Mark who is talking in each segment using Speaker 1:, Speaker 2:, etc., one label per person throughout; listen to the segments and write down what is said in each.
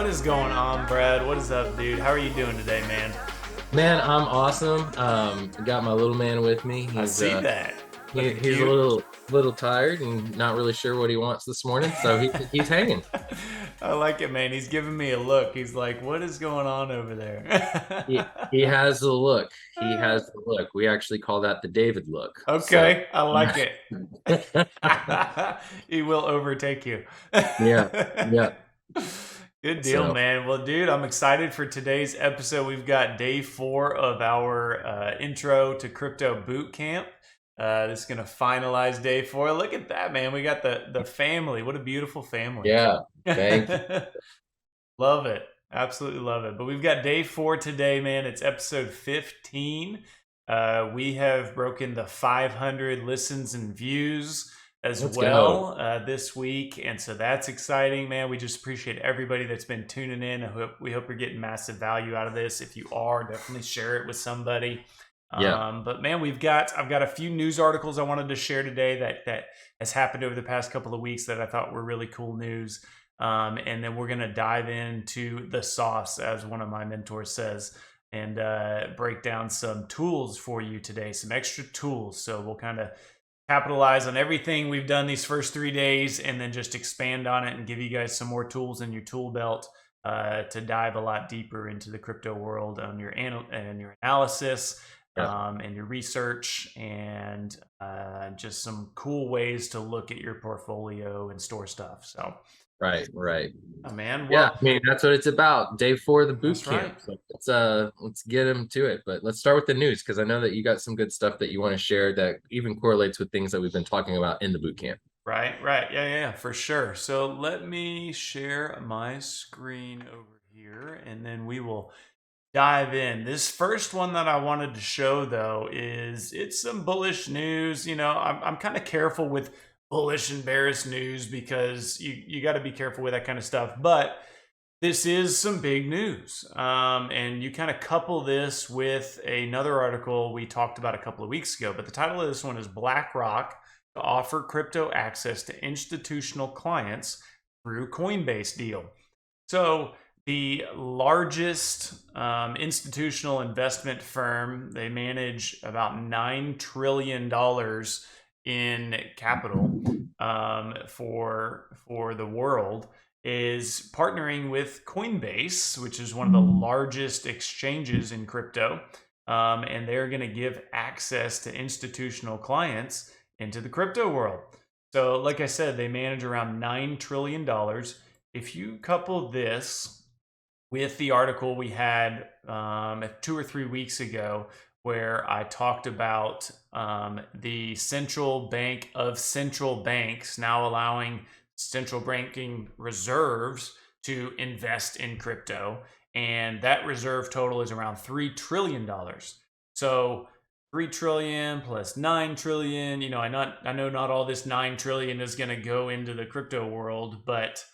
Speaker 1: What is going on, Brad? What is up, dude? How are you doing today, man?
Speaker 2: Man, I'm awesome. Got my little man with me.
Speaker 1: I see that. Looking
Speaker 2: He's a
Speaker 1: cute.
Speaker 2: little tired and not really sure what he wants this morning, so he's hanging.
Speaker 1: I like it, man. He's giving me a look. He's like, what is going on over
Speaker 2: He has the look. He has the look. We actually call that the David look. So
Speaker 1: Okay, I like it. He will overtake you.
Speaker 2: yeah, yeah.
Speaker 1: Good deal,
Speaker 2: So
Speaker 1: man. Well, dude, I'm excited for today's episode. We've got day 4 of our intro to Crypto Bootcamp. This is going to finalize day 4. Look at that, man. We got the family. What a beautiful family.
Speaker 2: yeah, thank you.
Speaker 1: Love it. Absolutely love it. But we've got day 4 today, man. It's episode 15. We have broken the 500 listens and views as
Speaker 2: Let's
Speaker 1: well this week. And so that's exciting, man. We just appreciate everybody that's been tuning in. We hope you're getting massive value out of this. If you are, definitely share it with somebody.
Speaker 2: Yeah,
Speaker 1: But man, I've got a few news articles I wanted to share today that has happened over the past couple of weeks that I thought were really cool news. And then we're going to dive into the sauce, as one of my mentors says, and break down some tools for you today, some extra tools. So we'll kind of capitalize on everything we've done these first 3 days and then just expand on it and give you guys some more tools in your tool belt to dive a lot deeper into the crypto world on your analysis.
Speaker 2: yeah.
Speaker 1: And your research, and just some cool ways to look at your portfolio and store stuff. So,
Speaker 2: Right.
Speaker 1: oh, man,
Speaker 2: Yeah,
Speaker 1: well,
Speaker 2: I mean that's what it's about. Day 4 of the boot
Speaker 1: that's right.
Speaker 2: camp. So let's get into it. But let's start with the news because I know that you got some good stuff that you want to share that even correlates with things that we've been talking about in the boot camp.
Speaker 1: Right. Yeah, for sure. So let me share my screen over here, and then we will dive in. This first one that I wanted to show, though, it's some bullish news. You know, I'm kind of careful with bullish and bearish news because you got to be careful with that kind of stuff. But this is some big news, and you kind of couple this with another article we talked about a couple of weeks ago. But the title of this one is Blackrock to offer crypto access to institutional clients through Coinbase deal. So the largest institutional investment firm, they manage about $9 trillion in capital for the world, is partnering with Coinbase, which is one of the largest exchanges in crypto. And they're going to give access to institutional clients into the crypto world. So like I said, they manage around $9 trillion. If you couple this with the article we had 2 or 3 weeks ago, where I talked about the central bank of central banks now allowing central banking reserves to invest in crypto, and that reserve total is around $3 trillion. So 3 trillion plus 9 trillion, you know, I know not all this 9 trillion is going to go into the crypto world, but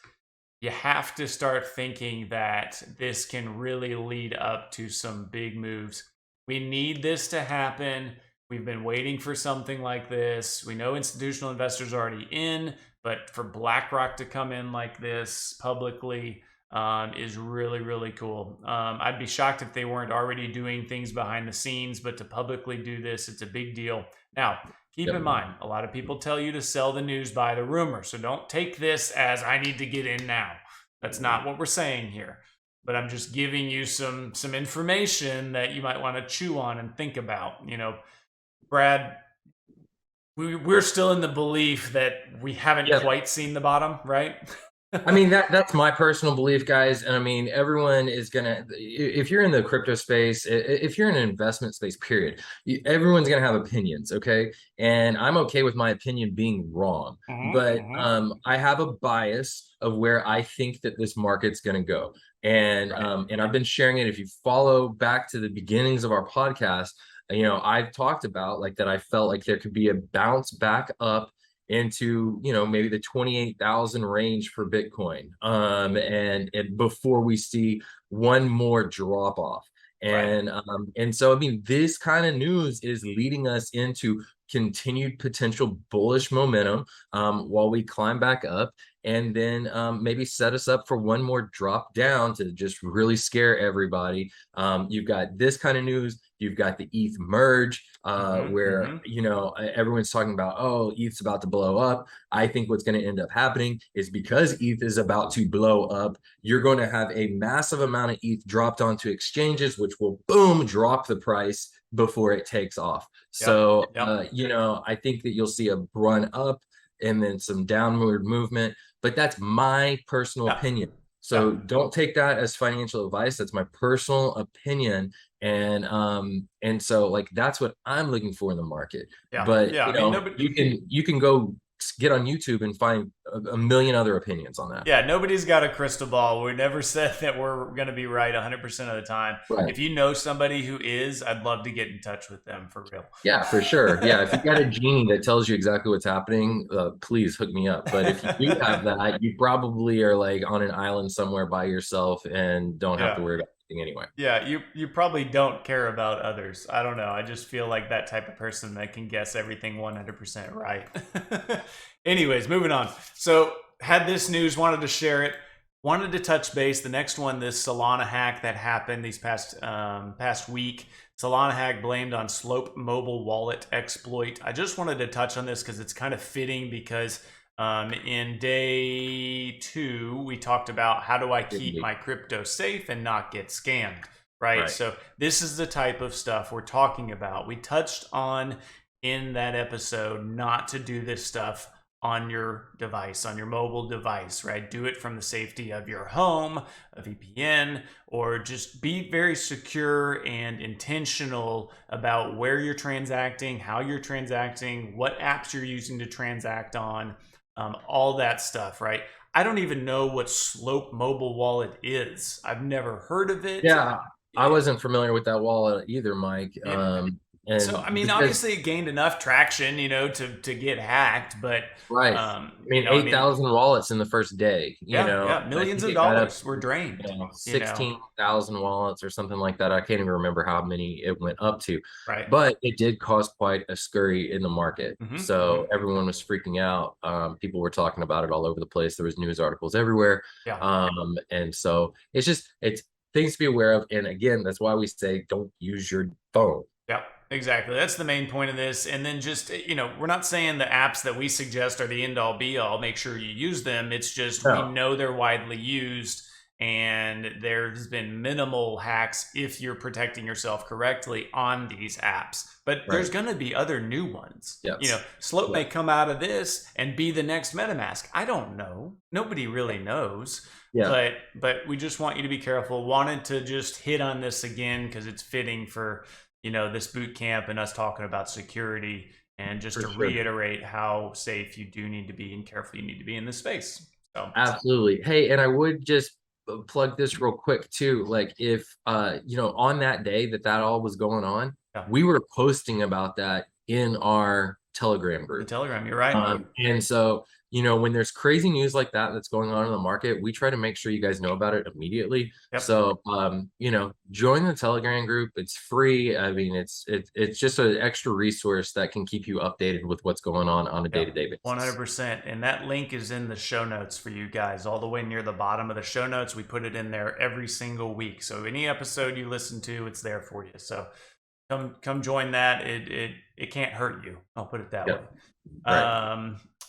Speaker 1: you have to start thinking that this can really lead up to some big moves. We need this to happen. We've been waiting for something like this. We know institutional investors are already in, but for BlackRock to come in like this publicly is really, really cool. I'd be shocked if they weren't already doing things behind the scenes, but to publicly do this, it's a big deal. Now, keep in mind, a lot of people tell you to sell the news by the rumor. So don't take this as I need to get in now. That's not what we're saying here. But I'm just giving you some information that you might want to chew on and think about. You know, Brad, we're still in the belief that we haven't quite seen the bottom, right?
Speaker 2: I mean, that's my personal belief, guys. And I mean, everyone is gonna, if you're in the crypto space, if you're in an investment space, period, everyone's gonna have opinions, okay? And I'm okay with my opinion being wrong, but I have a bias of where I think that this market's gonna go. And and I've been sharing it. If you follow back to the beginnings of our podcast, you know, I've talked about like that I felt like there could be a bounce back up into, you know, maybe the 28,000 range for Bitcoin, and before we see one more drop off.
Speaker 1: Right.
Speaker 2: And so I mean, this kind of news is leading us into continued potential bullish momentum while we climb back up, and then maybe set us up for one more drop down to just really scare everybody. You've got this kind of news. You've got the ETH merge, where everyone's talking about, oh, ETH's about to blow up. I think what's going to end up happening is because ETH is about to blow up, you're going to have a massive amount of ETH dropped onto exchanges, which will boom drop the price before it takes off.
Speaker 1: Yep.
Speaker 2: So
Speaker 1: Yep.
Speaker 2: I think that you'll see a run up and then some downward movement, but that's my personal
Speaker 1: Yeah.
Speaker 2: opinion.
Speaker 1: Yeah.
Speaker 2: So don't take that as financial advice. That's my personal opinion. And so like that's what I'm looking for in the market.
Speaker 1: Yeah.
Speaker 2: But
Speaker 1: Yeah. I mean, nobody.
Speaker 2: you can go get on YouTube and find a million other opinions on that.
Speaker 1: Yeah, nobody's got a crystal ball. We never said that we're going to be right 100% of the time.
Speaker 2: Right.
Speaker 1: If you know somebody who is, I'd love to get in touch with them for real.
Speaker 2: Yeah, for sure. Yeah, if you got a genie that tells you exactly what's happening, please hook me up. But if you do have that, you probably are like on an island somewhere by yourself and don't have to worry about anything anyway.
Speaker 1: Yeah, you probably don't care about others. I don't know. I just feel like that type of person that can guess everything 100% right. Anyways, moving on. So had this news, wanted to share it, wanted to touch base. The next one, this Solana hack that happened these past week. Solana hack blamed on Slope mobile wallet exploit. I just wanted to touch on this because it's kind of fitting because in day 2, we talked about how do I keep my crypto safe and not get scammed, right? So this is the type of stuff we're talking about. We touched on in that episode not to do this stuff on your device, on your mobile device, right? Do it from the safety of your home, a VPN, or just be very secure and intentional about where you're transacting, how you're transacting, what apps you're using to transact on, all that stuff, right? I don't even know what Slope mobile wallet is. I've never heard of it.
Speaker 2: Yeah, I wasn't familiar with that wallet either, Mike.
Speaker 1: And so, I mean, obviously it gained enough traction, to get hacked, but
Speaker 2: right. I mean, 8,000 wallets in the first day,
Speaker 1: millions of dollars were drained.
Speaker 2: 16,000 wallets or something like that. I can't even remember how many it went up to.
Speaker 1: Right.
Speaker 2: But it did cause quite a scurry in the market. So everyone was freaking out. People were talking about it all over the place. There was news articles everywhere. And so it's things to be aware of. And again, that's why we say don't use your phone.
Speaker 1: Yeah, exactly. That's the main point of this. And then just, we're not saying the apps that we suggest are the end all be all. Make sure you use them. It's just we know they're widely used and there's been minimal hacks if you're protecting yourself correctly on these apps. But there's going to be other new ones. Slope may come out of this and be the next MetaMask. I don't know. Nobody really knows. But we just want you to be careful. Wanted to just hit on this again because it's fitting for this boot camp and us talking about security and just reiterate how safe you do need to be and careful you need to be in this space. So
Speaker 2: absolutely. Hey, and I would just plug this real quick too. Like if, on that day that all was going on, we were posting about that in our Telegram group.
Speaker 1: The Telegram, you're right.
Speaker 2: And so, when there's crazy news like that that's going on in the market, we try to make sure you guys know about it immediately. So, join the Telegram group. It's free. I mean, it's just an extra resource that can keep you updated with what's going on a day-to-day basis.
Speaker 1: 100%. And that link is in the show notes for you guys, all the way near the bottom of the show notes. We put it in there every single week. So any episode you listen to, it's there for you. So come join that. It can't hurt you. I'll put it that way.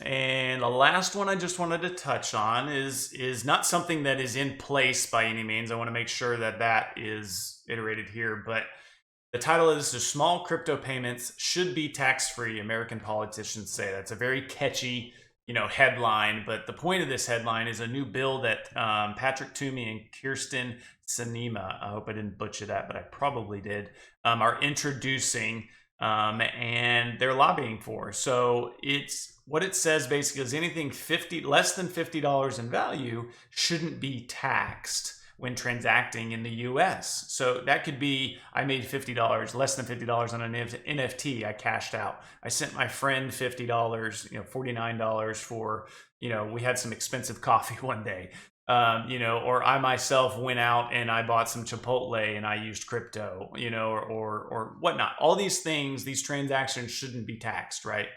Speaker 1: And the last one I just wanted to touch on is not something that is in place by any means. I want to make sure that is iterated here, but the title of this is Small Crypto Payments Should Be Tax-Free, American Politicians Say. That's a very catchy, headline, but the point of this headline is a new bill that Patrick Toomey and Kirsten Sinema, I hope I didn't butcher that, but I probably did, are introducing and they're lobbying for. So what it says basically is anything less than $50 in value shouldn't be taxed when transacting in the US. So that could be, I made $50, less than $50 on an NFT I cashed out. I sent my friend $50, $49 for, we had some expensive coffee one day. or I myself went out and I bought some Chipotle and I used crypto, or whatnot. All these things, these transactions shouldn't be taxed, right?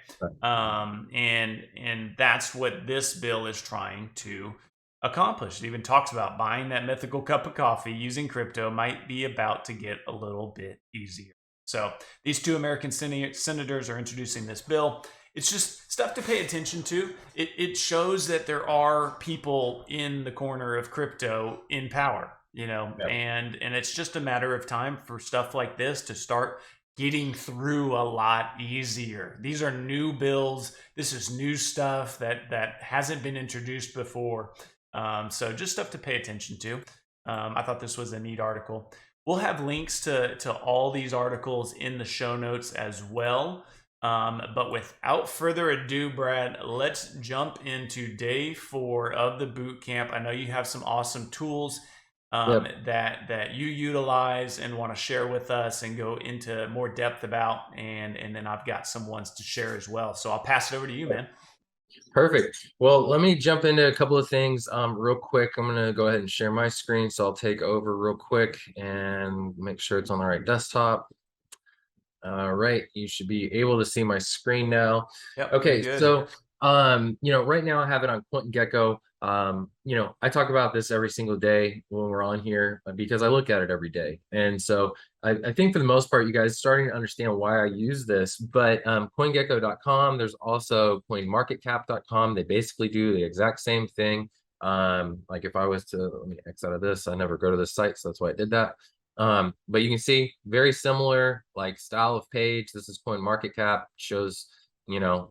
Speaker 1: And that's what this bill is trying to accomplish. It even talks about buying that mythical cup of coffee using crypto might be about to get a little bit easier. So these two American senators are introducing this bill. It's just stuff to pay attention to. It shows that there are people in the corner of crypto in power,
Speaker 2: Yep.
Speaker 1: and it's just a matter of time for stuff like this to start getting through a lot easier. These are new bills. This is new stuff that hasn't been introduced before. So just stuff to pay attention to. I thought this was a neat article. We'll have links to all these articles in the show notes as well. But without further ado, Brad, let's jump into day 4 of the boot camp. I know you have some awesome tools that you utilize and want to share with us and go into more depth about, and then I've got some ones to share as well. So I'll pass it over to you, man.
Speaker 2: Perfect. Well, let me jump into a couple of things real quick. I'm going to go ahead and share my screen. So I'll take over real quick and make sure it's on the right desktop. All right, you should be able to see my screen now.
Speaker 1: Yep.
Speaker 2: Okay,
Speaker 1: Good.
Speaker 2: so right now I have it on CoinGecko. I talk about this every single day when we're on here because I look at it every day. And so I think for the most part, you guys are starting to understand why I use this. But CoinGecko.com, there's also CoinMarketCap.com. They basically do the exact same thing. Like if I was to, let me X out of this, I never go to this site, so that's why I did that. But you can see very similar like style of page. This is CoinMarketCap, shows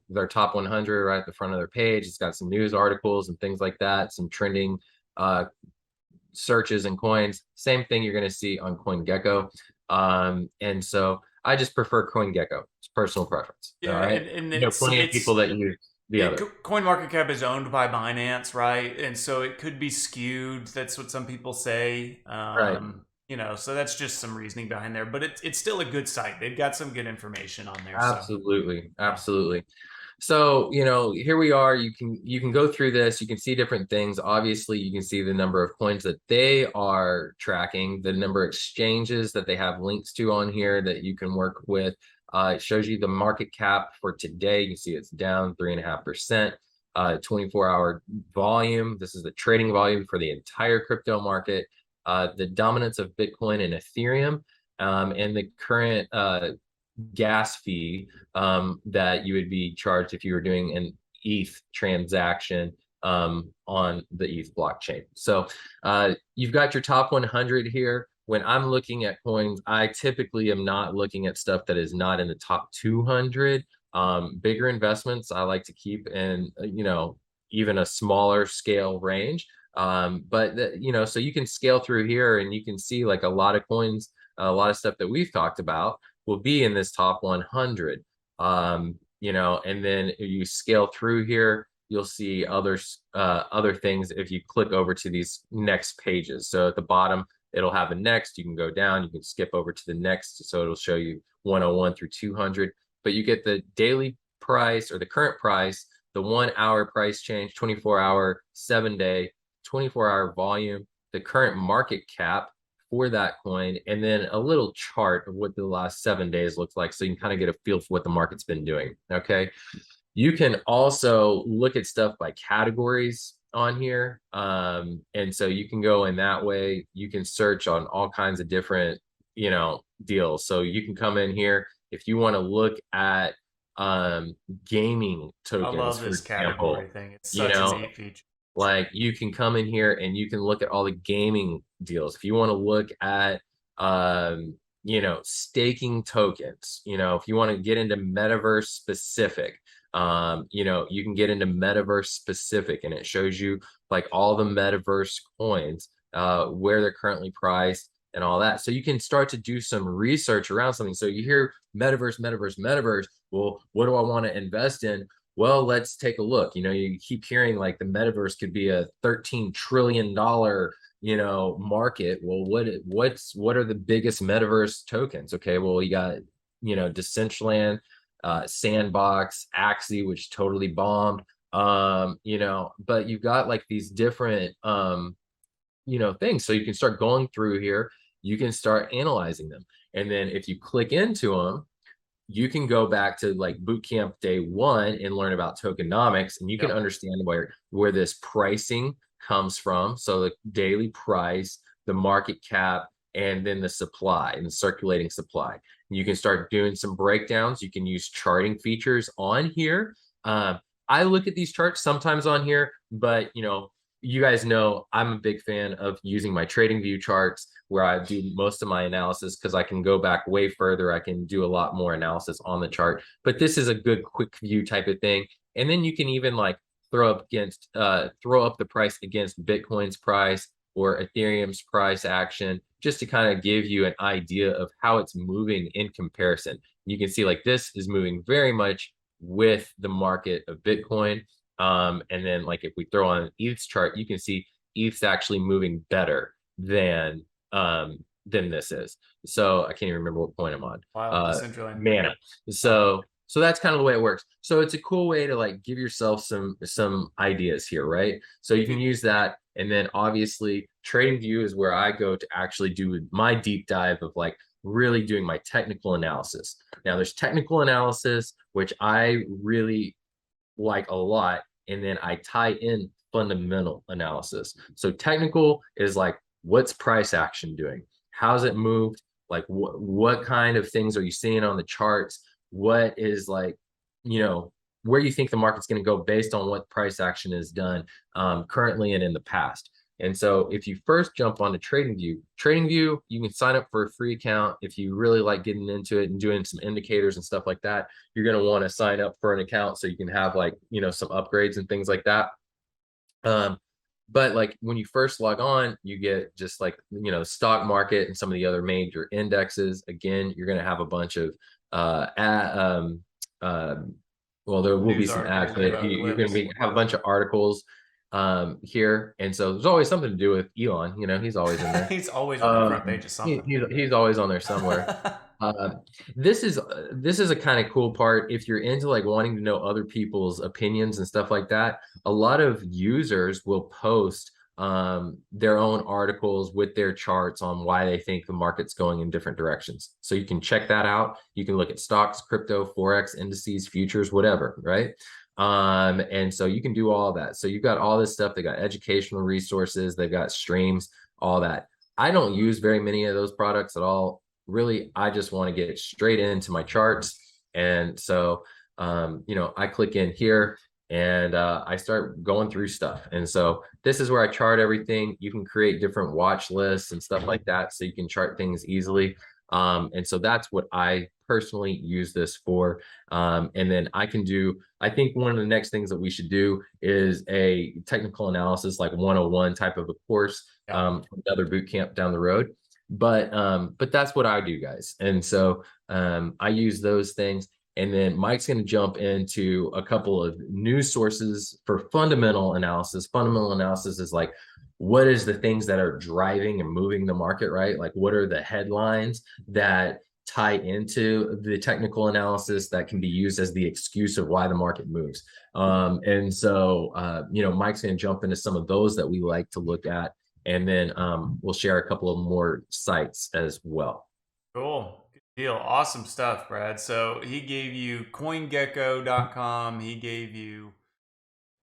Speaker 2: their top 100 right at the front of their page. It's got some news articles and things like that, some trending searches and coins. Same thing you're going to see on CoinGecko. And so I just prefer CoinGecko. It's personal preference.
Speaker 1: Yeah,
Speaker 2: all right,
Speaker 1: and
Speaker 2: plenty of people that use the other.
Speaker 1: CoinMarketCap is owned by Binance, right? And so it could be skewed. That's what some people say.
Speaker 2: Right.
Speaker 1: So that's just some reasoning behind there. But it's still a good site. They've got some good information on there.
Speaker 2: Absolutely. Absolutely. So, here we are. You can go through this. You can see different things. Obviously, you can see the number of coins that they are tracking, the number of exchanges that they have links to on here that you can work with. It shows you the market cap for today. You can see it's down 3.5%. 24-hour volume. This is the trading volume for the entire crypto market. The dominance of Bitcoin and Ethereum, and the current gas fee that you would be charged if you were doing an ETH transaction on the ETH blockchain. So you've got your top 100 here. When I'm looking at coins, I typically am not looking at stuff that is not in the top 200. Bigger investments I like to keep in, even a smaller scale range. So you can scale through here and you can see like a lot of coins, a lot of stuff that we've talked about will be in this top 100. And then you scale through here, you'll see other things if you click over to these next pages. So at the bottom, it'll have a next. You can go down, you can skip over to the next. So it'll show you 101 through 200. But you get the daily price or the current price, the 1 hour price change, 24-hour, 7-day, 24-hour volume, the current market cap for that coin, and then a little chart of what the last 7 days looks like, so you can kind of get a feel for what the market's been doing. Okay, you can also look at stuff by categories on here, and so you can go in that way. You can search on all kinds of different deals. So you can come in here if you want to look at gaming tokens.
Speaker 1: I love this category thing. It's such a neat feature.
Speaker 2: Like you can come in here and you can look at all the gaming deals. If you want to look at, staking tokens, if you want to get into metaverse specific, you can get into metaverse specific, and it shows you like all the metaverse coins, where they're currently priced and all that. So you can start to do some research around something. So you hear metaverse. Well, what do I want to invest in? Well, let's take a look. You keep hearing like the metaverse could be a $13 trillion, market. Well, what are the biggest metaverse tokens? Okay, well, you got, Decentraland, Sandbox, Axie, which totally bombed. But you've got like these different things. So you can start going through here, you can start analyzing them. And then if you click into them, you can go back to like bootcamp day 1 and learn about tokenomics, and you can
Speaker 1: Yep.
Speaker 2: understand where this pricing comes from. So the daily price, the market cap, and then the supply and the circulating supply. You can start doing some breakdowns. You can use charting features on here. I look at these charts sometimes on here, but you guys know I'm a big fan of using my trading view charts where I do most of my analysis, because I can go back way further. I can do a lot more analysis on the chart, but this is a good quick view type of thing. And then you can even like throw up the price against Bitcoin's price or Ethereum's price action, just to kind of give you an idea of how it's moving in comparison. You can see like this is moving very much with the market of Bitcoin. And then like if we throw on ETH's chart, you can see ETH's actually moving better than this is. So I can't even remember what point I'm on.
Speaker 1: Wow. Decentralized.
Speaker 2: Mana. So that's kind of the way it works. So it's a cool way to like give yourself some ideas here, right? So you can use that. And then obviously TradingView is where I go to actually do my deep dive of like really doing my technical analysis. Now there's technical analysis, which I really like a lot, and then I tie in fundamental analysis. So technical is like, what's price action doing? How's it moved? Like what kind of things are you seeing on the charts? What is like, where you think the market's going to go based on what price action is done currently and in the past. And so if you first jump onto TradingView, you can sign up for a free account. If you really like getting into it and doing some indicators and stuff like that, you're going to want to sign up for an account so you can have like, some upgrades and things like that. But like when you first log on, you get just like, stock market and some of the other major indexes. Again, you're going to have a bunch of, well, there will be some ads, but you're going to have a bunch of articles here. And so there's always something to do with Elon. He's always in there.
Speaker 1: He's always on the front page of something.
Speaker 2: He's always on there somewhere. This is a kind of cool part if you're into like wanting to know other people's opinions and stuff like that. A lot of users will post their own articles with their charts on why they think the market's going in different directions. So you can check that out. You can look at stocks, crypto, forex, indices, futures, whatever, right? And so you can do all of that. So you've got all this stuff. They got educational resources, they've got streams, all that. I don't use very many of those products at all. Really, I just want to get straight into my charts. And so, I click in here and I start going through stuff. And so this is where I chart everything. You can create different watch lists and stuff like that, so you can chart things easily. And so that's what I personally use this for. And then I think one of the next things that we should do is a technical analysis, like 101 type of a course, another boot camp down the road. But that's what I do, guys. And so I use those things. And then Mike's going to jump into a couple of news sources for fundamental analysis. Fundamental analysis is like, what is the things that are driving and moving the market, right? Like, what are the headlines that tie into the technical analysis that can be used as the excuse of why the market moves? And so, Mike's going to jump into some of those that we like to look at. And then we'll share a couple of more sites as well.
Speaker 1: Cool. Good deal. Awesome stuff, Brad. So he gave you CoinGecko.com. He gave you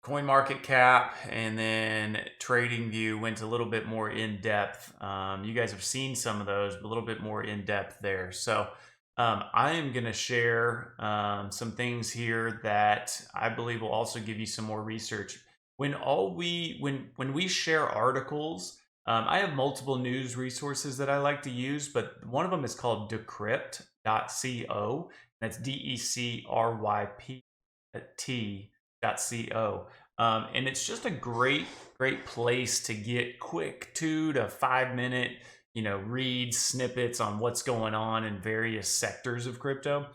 Speaker 1: CoinMarketCap, and then TradingView went a little bit more in depth. You guys have seen some of those, but a little bit more in depth there. So I am going to share some things here that I believe will also give you some more research. When we share articles, I have multiple news resources that I like to use, but one of them is called Decrypt.co. That's DECRYPT.co. And it's just a great place to get quick 2 to 5 minute, reads, snippets on what's going on in various sectors of crypto. You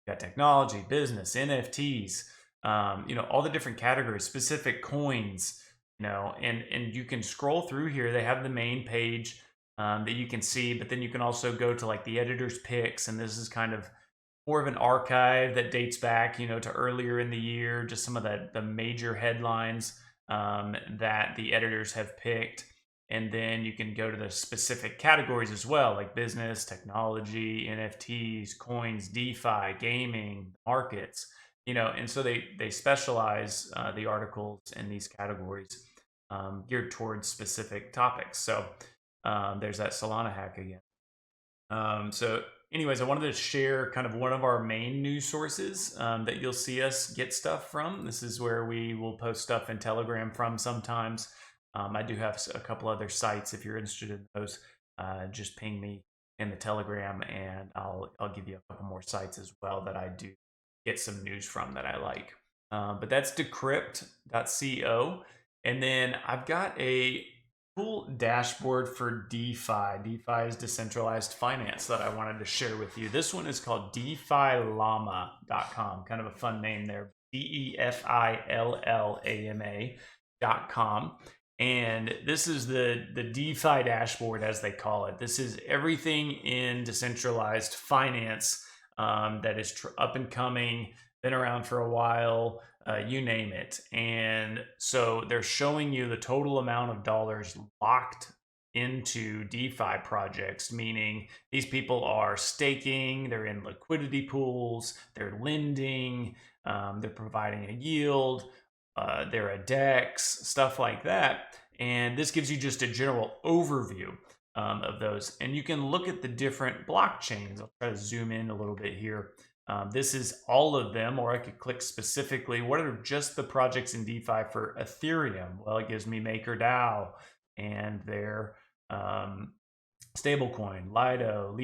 Speaker 1: got technology, business, NFTs, all the different categories, specific coins, and you can scroll through here. They have the main page that you can see, but then you can also go to like the editor's picks, and this is kind of more of an archive that dates back, to earlier in the year, just some of the major headlines that the editors have picked. And then you can go to the specific categories as well, like business, technology, NFTs, coins, DeFi, gaming, markets, and so they specialize the articles in these categories geared towards specific topics. So there's that Solana hack again. So anyways, I wanted to share kind of one of our main news sources that you'll see us get stuff from. This is where we will post stuff in Telegram from sometimes. I do have a couple other sites. If you're interested in those, just ping me in the Telegram and I'll give you a couple more sites as well that I do get some news from that I like. But that's decrypt.co. And then I've got a cool dashboard for DeFi. DeFi is decentralized finance that I wanted to share with you. This one is called DeFiLlama.com. Kind of a fun name there. DeFiLlama.com. And this is the DeFi dashboard, as they call it. This is everything in decentralized finance that is up and coming, been around for a while, you name it. And so they're showing you the total amount of dollars locked into DeFi projects, meaning these people are staking, they're in liquidity pools, they're lending, they're providing a yield, they're a DEX, stuff like that. And this gives you just a general overview of those. And you can look at the different blockchains. I'll try to zoom in a little bit here. This is all of them, or I could click specifically. What are just the projects in DeFi for Ethereum? Well, it gives me MakerDAO and their stablecoin, Lido,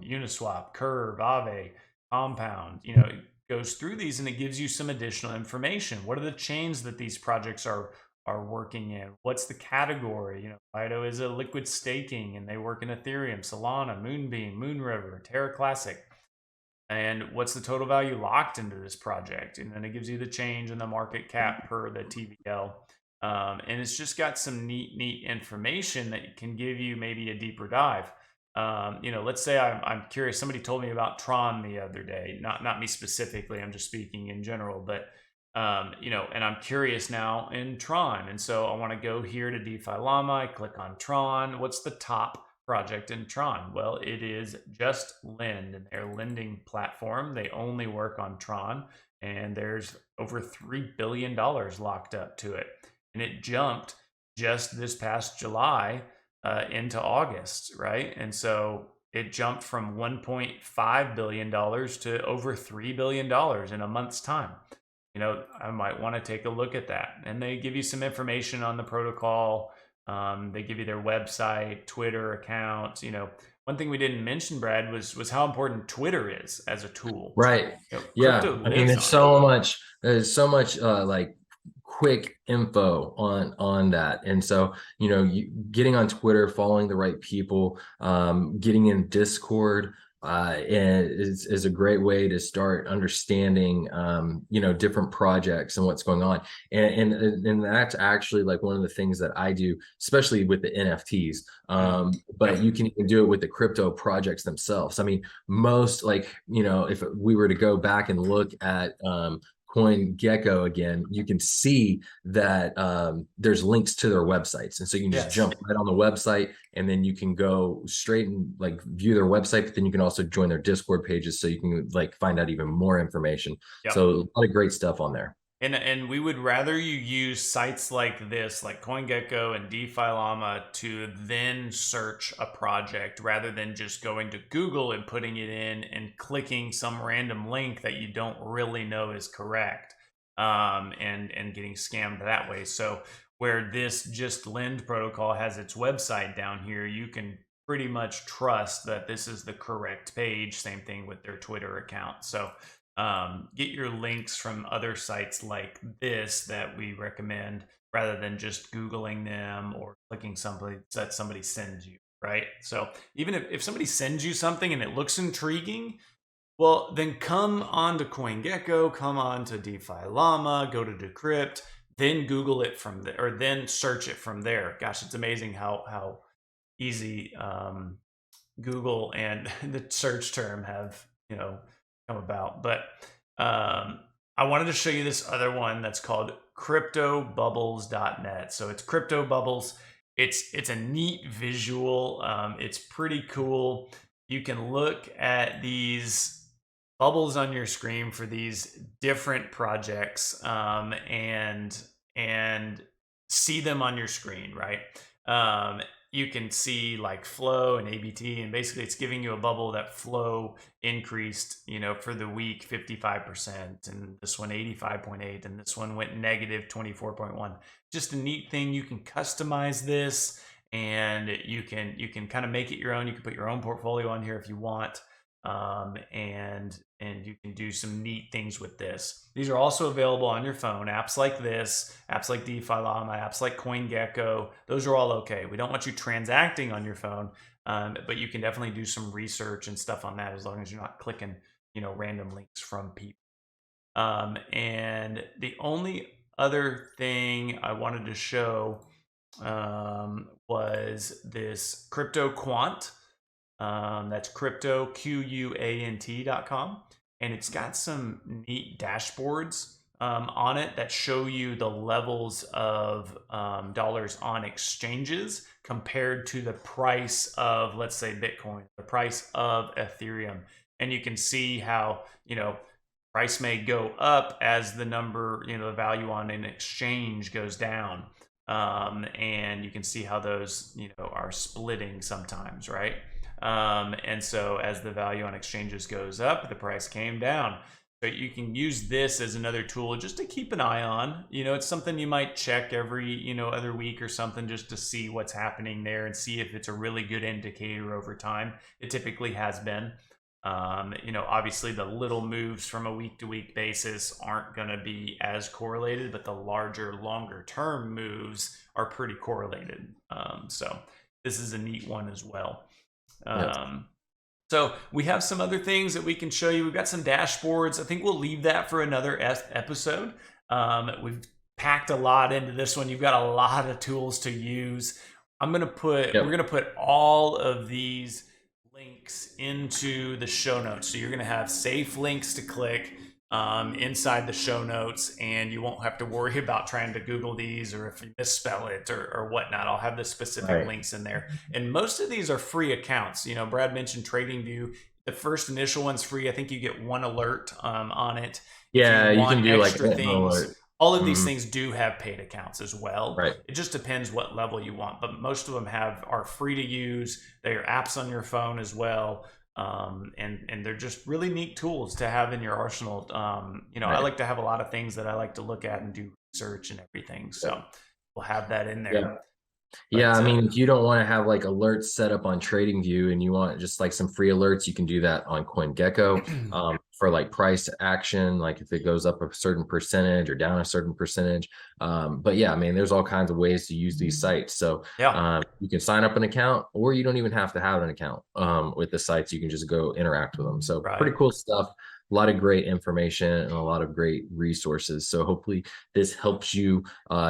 Speaker 1: Uniswap, Curve, Aave, Compound. It goes through these and it gives you some additional information. What are the chains that these projects are working in? What's the category? Lido is a liquid staking and they work in Ethereum, Solana, Moonbeam, Moonriver, Terra Classic. And what's the total value locked into this project? And then it gives you the change in the market cap per the TVL. And it's just got some neat information that can give you maybe a deeper dive. Let's say I'm curious. Somebody told me about Tron the other day. Not me specifically. I'm just speaking in general. But and I'm curious now in Tron. And so I want to go here to DeFi Llama. I click on Tron. What's the top project in Tron? Well, it is Just Lend, and their lending platform. They only work on Tron, and there's over $3 billion locked up to it. And it jumped just this past July into August, right? And so it jumped from $1.5 billion to over $3 billion in a month's time. I might want to take a look at that. And they give you some information on the protocol. They give you their website, Twitter account. One thing we didn't mention, Brad, was how important Twitter is as a tool.
Speaker 2: Right. Yeah. I mean, there's so much like quick info on that. And so, getting on Twitter, following the right people, getting in Discord, is a great way to start understanding, different projects and what's going on. And that's actually like one of the things that I do, especially with the NFTs. But you can even do it with the crypto projects themselves. I mean, most if we were to go back and look at, CoinGecko again, you can see that there's links to their websites, and so you can just jump right on the website, and then you can go straight and view their website. But then you can also join their Discord pages, so you can find out even more information. So a lot of great stuff on there.
Speaker 1: And we would rather you use sites like this, like CoinGecko and DeFi Llama, to then search a project rather than just going to Google and putting it in and clicking some random link that you don't really know is correct, and getting scammed that way. So where this Just Lend protocol has its website down here, you can pretty much trust that this is the correct page. Same thing with their Twitter account. So get your links from other sites like this that we recommend, rather than just Googling them or clicking somebody that somebody sends you, right? So even if somebody sends you something and it looks intriguing, well, then come on to CoinGecko, come on to DeFi Llama, go to Decrypt, then Google it from there, or then search it from there. Gosh, it's amazing how easy Google and the search term have, come about. But I wanted to show you this other one that's called cryptobubbles.net. So it's crypto bubbles. It's a neat visual. It's pretty cool. You can look at these bubbles on your screen for these different projects, and see them on your screen, right? You can see like flow and ABT, and basically it's giving you a bubble that flow increased, for the week 55%, and this one 85.8, and this one went negative 24.1. Just a neat thing. You can customize this, and you can kind of make it your own. You can put your own portfolio on here if you want. And you can do some neat things with this. These are also available on your phone. Apps like this, apps like DeFi Llama, apps like CoinGecko, those are all okay. We don't want you transacting on your phone, but you can definitely do some research and stuff on that as long as you're not clicking, random links from people. And the only other thing I wanted to show was this Crypto Quant. That's cryptoquant.com, and it's got some neat dashboards on it that show you the levels of dollars on exchanges compared to the price of, let's say, Bitcoin, the price of Ethereum. And you can see how, price may go up as the number, the value on an exchange goes down. And you can see how those, are splitting sometimes, right? And so as the value on exchanges goes up, the price came down. So you can use this as another tool just to keep an eye on. It's something you might check every, other week or something, just to see what's happening there and see if it's a really good indicator over time. It typically has been. Obviously the little moves from a week to week basis aren't going to be as correlated, but the larger, longer term moves are pretty correlated. So this is a neat one as well. So we have some other things that we can show you. We've got some dashboards. I think we'll leave that for another episode. We've packed a lot into this one. You've got a lot of tools to use. We're going to put all of these links into the show notes. So you're going to have safe links to click inside the show notes, and you won't have to worry about trying to Google these or if you misspell it or whatnot. I'll have the specific links in there. And most of these are free accounts. Brad mentioned TradingView. The first initial one's free. I think you get one alert on it.
Speaker 2: Yeah, you can do
Speaker 1: extra
Speaker 2: like
Speaker 1: things.
Speaker 2: alert.
Speaker 1: All of these things do have paid accounts as well.
Speaker 2: Right.
Speaker 1: It just depends what level you want, but most of them are free to use. They are apps on your phone as well. And they're just really neat tools to have in your arsenal. I like to have a lot of things that I like to look at and do research and everything. So we'll have that in there.
Speaker 2: Yeah. Yeah, I mean, if you don't want to have like alerts set up on TradingView and you want just like some free alerts, you can do that on CoinGecko for like price action, like if it goes up a certain percentage or down a certain percentage. But yeah, I mean, there's all kinds of ways to use these sites. So you can sign up an account, or you don't even have to have an account with the sites. You can just go interact with them. So pretty cool stuff. A lot of great information and a lot of great resources. So hopefully this helps you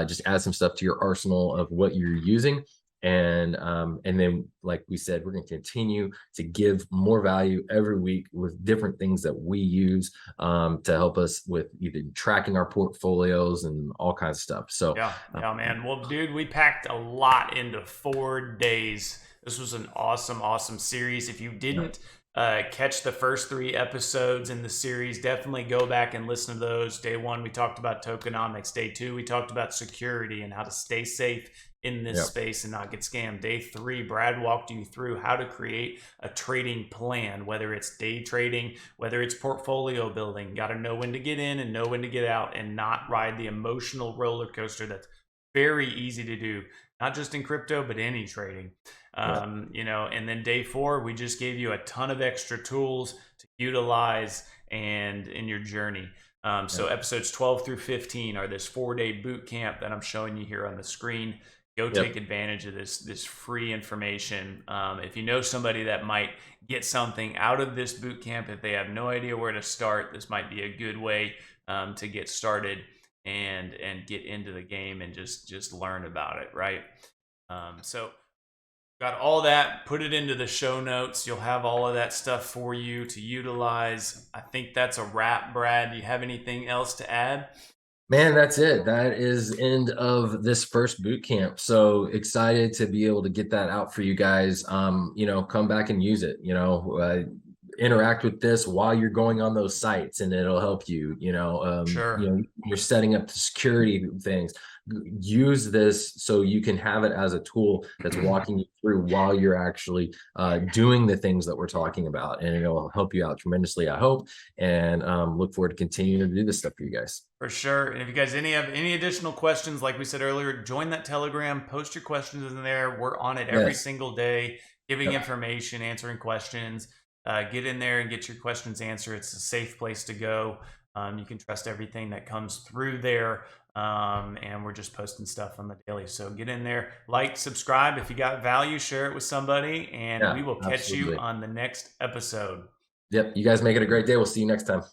Speaker 2: just add some stuff to your arsenal of what you're using. And then, like we said, we're going to continue to give more value every week with different things that we use to help us with either tracking our portfolios and all kinds of stuff. So
Speaker 1: yeah, man. Well, dude, we packed a lot into 4 days. This was an awesome series. If you didn't catch the first 3 episodes in the series, definitely go back and listen to those. Day 1, we talked about tokenomics. Day 2, we talked about security and how to stay safe in this space and not get scammed. Day 3, Brad walked you through how to create a trading plan, whether it's day trading, whether it's portfolio building. Got to know when to get in and know when to get out and not ride the emotional roller coaster that's very easy to do, not just in crypto, but any trading. And then day 4, we just gave you a ton of extra tools to utilize and in your journey. So episodes 12 through 15 are this 4-day boot camp that I'm showing you here on the screen. Go take advantage of this free information. If you know somebody that might get something out of this boot camp, if they have no idea where to start, this might be a good way to get started and get into the game and just learn about it, right? So got all that. Put it into the show notes. You'll have all of that stuff for you to utilize. I think that's a wrap, Brad. Do you have anything else to add?
Speaker 2: Man, that's it. That is end of this first boot camp. So excited to be able to get that out for you guys. Come back and use it. Interact with this while you're going on those sites, and it'll help you.
Speaker 1: Sure.
Speaker 2: You're setting up the security things. Use this so you can have it as a tool that's walking you through while you're actually doing the things that we're talking about, and it'll help you out tremendously, I hope. And look forward to continuing to do this stuff for you guys.
Speaker 1: For sure. And if you guys have any additional questions, like we said earlier, join that Telegram, post your questions in there. We're on it every single day, giving information, answering questions. Get in there and get your questions answered. It's a safe place to go. You can trust everything that comes through there. And we're just posting stuff on the daily. So get in there, like, subscribe. If you got value, share it with somebody, and we will catch you on the next episode.
Speaker 2: Yep. You guys make it a great day. We'll see you next time.